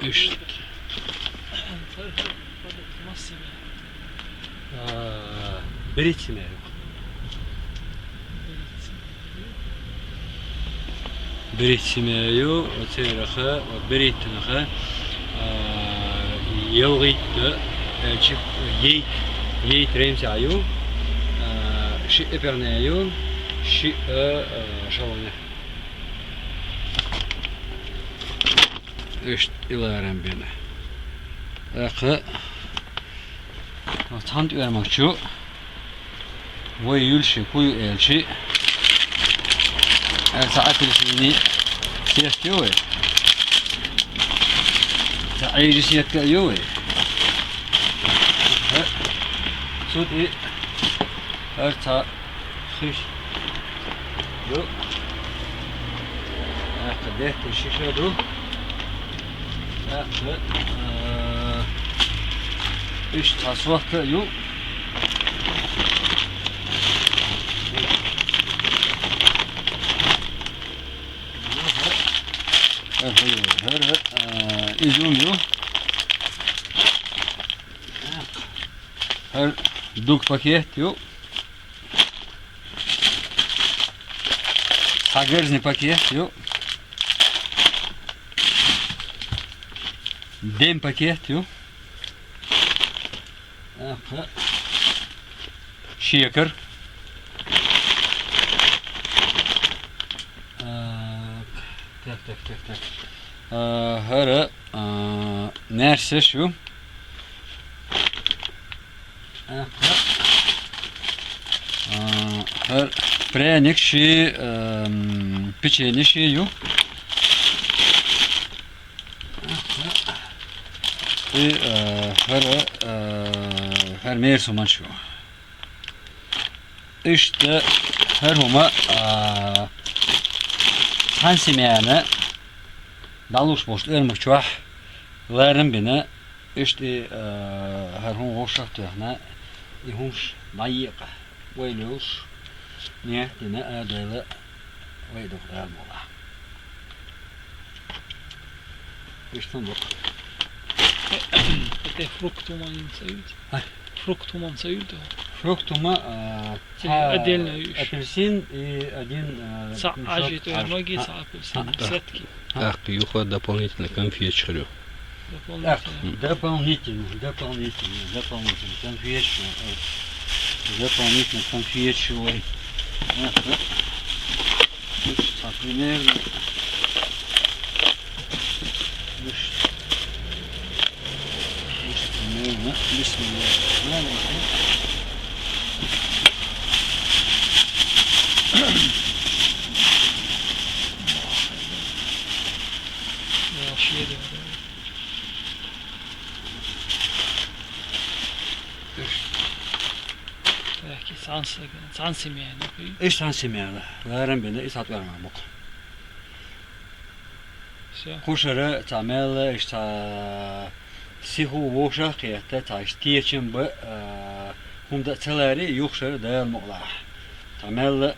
İşte. Birikme. بريتسيمايو وتيرخا وبريتنخا يوغيت شيب ييت ريمسايو شي ابرنايو شي شوانا ايش ilerem beni. Akı tant vermakçı ve yülşi kuyu elçi ساعات اللي سياسة يوي تعيش سياسة يوي صوت إيه أرتا خش يو قديه الشيشة دو إيش تصوت يو İzlemiyor. Her duk paket yok. Sagerzni paket yok. Dem paket yok. Şeker. Tak. Her nerse şu. Her prяник şey печенье şey yok. Her mersuman şu. İşte her huma hansimeyene dalış boş ölmüş çuah verin bine işte her hun hoşaf tuhna ihunş layıqa veylüş niyetine adayla veyduq elmola işte bu Это фруктуман союз. Фруктуман союз. Фруктума отдельно апельсин и один ажит ноги с апельсин сетки. Ах, юха дополнительно конфет шарю. Дополнительно конфет шуй. Примерно. Bismillahirrahmanirrahim. Belki sansimeyene. İş sansimeyene. Verin beni isat vermem bu. Kuşları tamel işte sihu boşa kıyette taştiyeçin bu hunda teleri yokşarı dayanmaqlar. Tamel